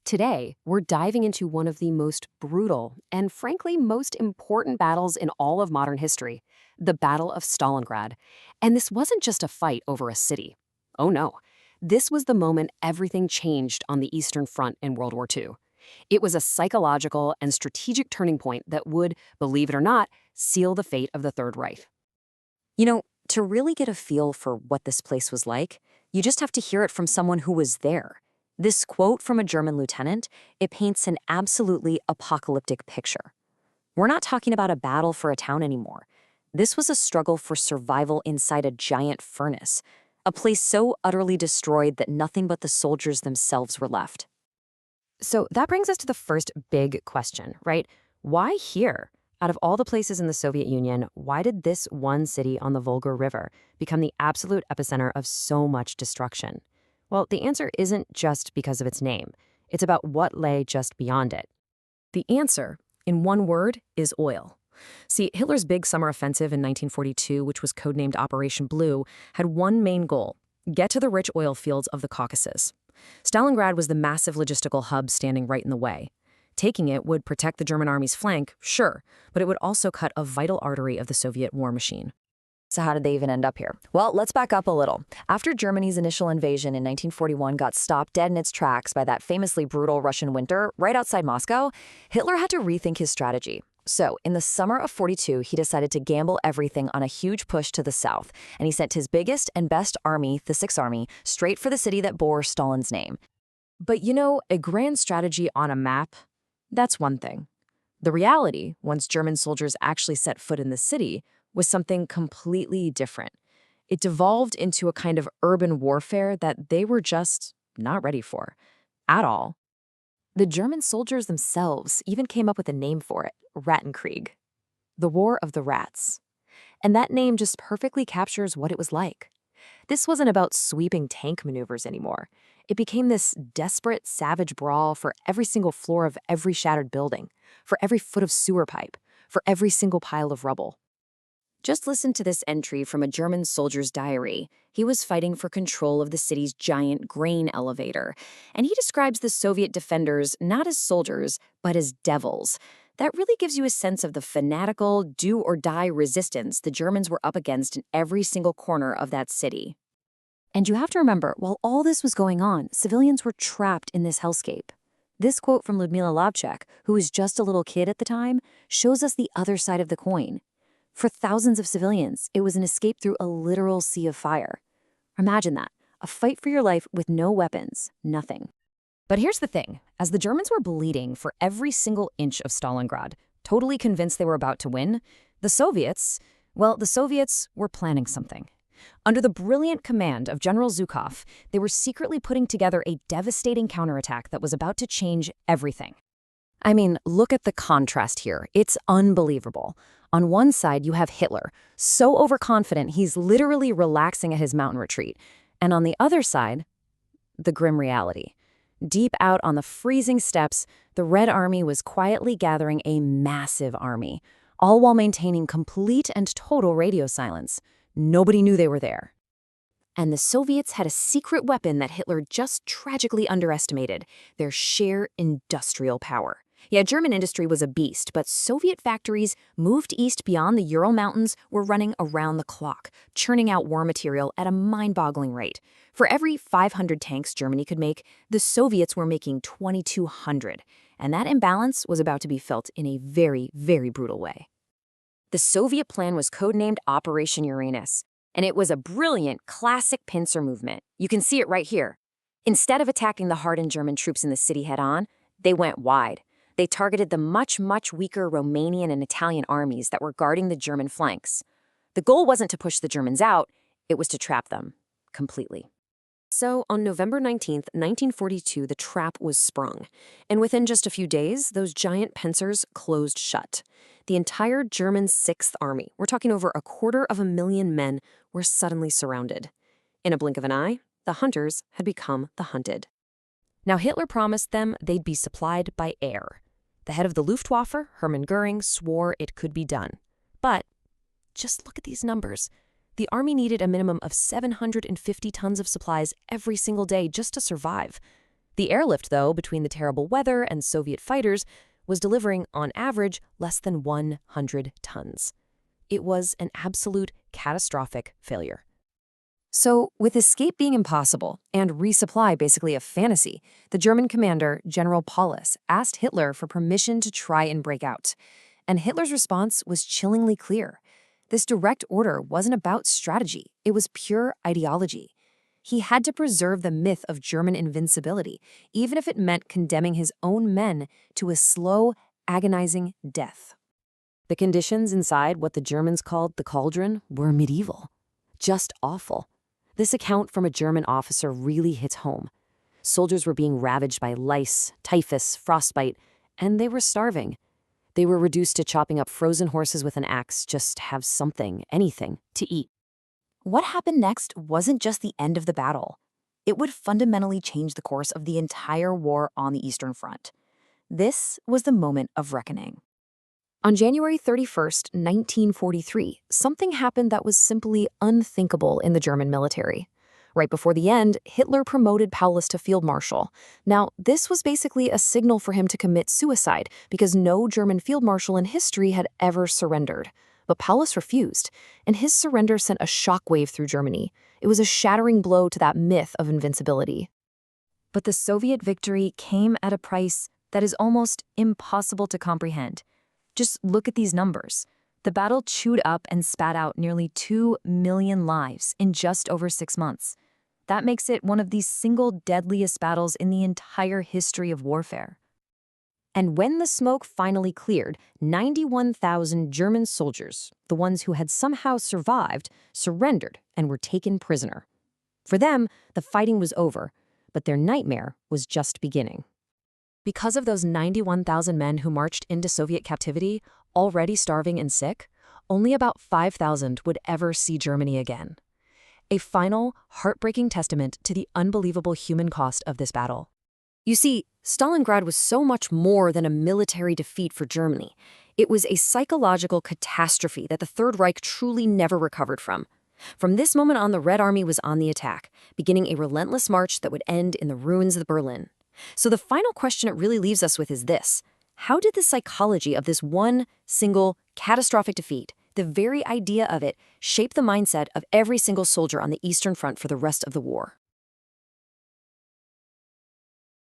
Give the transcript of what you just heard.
Today, we're diving into one of the most brutal and, frankly, most important battles in all of modern history, the Battle of Stalingrad. And this wasn't just a fight over a city. Oh no. This was the moment everything changed on the Eastern Front in World War II. It was a psychological and strategic turning point that would, believe it or not, seal the fate of the Third Reich. To really get a feel for what this place was like, you just have to hear it from someone who was there. This quote from a German lieutenant, it paints an absolutely apocalyptic picture. We're not talking about a battle for a town anymore. This was a struggle for survival inside a giant furnace, a place so utterly destroyed that nothing but the soldiers themselves were left. So that brings us to the first big question, right? Why here? Out of all the places in the Soviet Union, why did this one city on the Volga River become the absolute epicenter of so much destruction? Well, the answer isn't just because of its name. It's about what lay just beyond it. The answer, in one word, is oil. See, Hitler's big summer offensive in 1942, which was codenamed Operation Blue, had one main goal: get to the rich oil fields of the Caucasus. Stalingrad was the massive logistical hub standing right in the way. Taking it would protect the German army's flank, sure, but it would also cut a vital artery of the Soviet war machine. So how did they even end up here? Well, let's back up a little. After Germany's initial invasion in 1941 got stopped dead in its tracks by that famously brutal Russian winter right outside Moscow, Hitler had to rethink his strategy. So, in the summer of 42, he decided to gamble everything on a huge push to the south, and he sent his biggest and best army, the Sixth Army, straight for the city that bore Stalin's name. But a grand strategy on a map, that's one thing. The reality, once German soldiers actually set foot in the city, was something completely different. It devolved into a kind of urban warfare that they were just not ready for, at all. The German soldiers themselves even came up with a name for it: Rattenkrieg, the War of the Rats. And that name just perfectly captures what it was like. This wasn't about sweeping tank maneuvers anymore. It became this desperate, savage brawl for every single floor of every shattered building, for every foot of sewer pipe, for every single pile of rubble. Just listen to this entry from a German soldier's diary. He was fighting for control of the city's giant grain elevator, and he describes the Soviet defenders not as soldiers, but as devils. That really gives you a sense of the fanatical, do-or-die resistance the Germans were up against in every single corner of that city. And you have to remember, while all this was going on, civilians were trapped in this hellscape. This quote from Lyudmila Labchuk, who was just a little kid at the time, shows us the other side of the coin. For thousands of civilians, it was an escape through a literal sea of fire. Imagine that, a fight for your life with no weapons, nothing. But here's the thing, as the Germans were bleeding for every single inch of Stalingrad, totally convinced they were about to win, the Soviets were planning something. Under the brilliant command of General Zhukov, they were secretly putting together a devastating counterattack that was about to change everything. I mean, look at the contrast here. It's unbelievable. On one side, you have Hitler, so overconfident he's literally relaxing at his mountain retreat. And on the other side, the grim reality. Deep out on the freezing steppes, the Red Army was quietly gathering a massive army, all while maintaining complete and total radio silence. Nobody knew they were there. And the Soviets had a secret weapon that Hitler just tragically underestimated: their sheer industrial power. Yeah, German industry was a beast, but Soviet factories moved east beyond the Ural Mountains were running around the clock, churning out war material at a mind-boggling rate. For every 500 tanks Germany could make, the Soviets were making 2,200, and that imbalance was about to be felt in a very, very brutal way. The Soviet plan was codenamed Operation Uranus, and it was a brilliant, classic pincer movement. You can see it right here. Instead of attacking the hardened German troops in the city head-on, they went wide. They targeted the much, much weaker Romanian and Italian armies that were guarding the German flanks. The goal wasn't to push the Germans out, it was to trap them completely. So, on November 19th, 1942, the trap was sprung. And within just a few days, those giant pincers closed shut. The entire German Sixth Army, we're talking over 250,000 men, were suddenly surrounded. In a blink of an eye, the hunters had become the hunted. Now, Hitler promised them they'd be supplied by air. The head of the Luftwaffe, Hermann Göring, swore it could be done. But just look at these numbers. The army needed a minimum of 750 tons of supplies every single day just to survive. The airlift, though, between the terrible weather and Soviet fighters was delivering, on average, less than 100 tons. It was an absolute catastrophic failure. So, with escape being impossible and resupply basically a fantasy, the German commander, General Paulus, asked Hitler for permission to try and break out. And Hitler's response was chillingly clear. This direct order wasn't about strategy, it was pure ideology. He had to preserve the myth of German invincibility, even if it meant condemning his own men to a slow, agonizing death. The conditions inside what the Germans called the cauldron were medieval. Just awful. This account from a German officer really hits home. Soldiers were being ravaged by lice, typhus, frostbite, and they were starving. They were reduced to chopping up frozen horses with an axe just to have something, anything, to eat. What happened next wasn't just the end of the battle. It would fundamentally change the course of the entire war on the Eastern Front. This was the moment of reckoning. On January 31st, 1943, something happened that was simply unthinkable in the German military. Right before the end, Hitler promoted Paulus to field marshal. Now, this was basically a signal for him to commit suicide because no German field marshal in history had ever surrendered. But Paulus refused, and his surrender sent a shockwave through Germany. It was a shattering blow to that myth of invincibility. But the Soviet victory came at a price that is almost impossible to comprehend. Just look at these numbers. The battle chewed up and spat out nearly 2 million lives in just over 6 months. That makes it one of the single deadliest battles in the entire history of warfare. And when the smoke finally cleared, 91,000 German soldiers, the ones who had somehow survived, surrendered and were taken prisoner. For them, the fighting was over, but their nightmare was just beginning. Because of those 91,000 men who marched into Soviet captivity, already starving and sick, only about 5,000 would ever see Germany again. A final, heartbreaking testament to the unbelievable human cost of this battle. You see, Stalingrad was so much more than a military defeat for Germany. It was a psychological catastrophe that the Third Reich truly never recovered from. From this moment on, the Red Army was on the attack, beginning a relentless march that would end in the ruins of Berlin. So the final question it really leaves us with is this: how did the psychology of this one single catastrophic defeat, the very idea of it, shape the mindset of every single soldier on the Eastern Front for the rest of the war?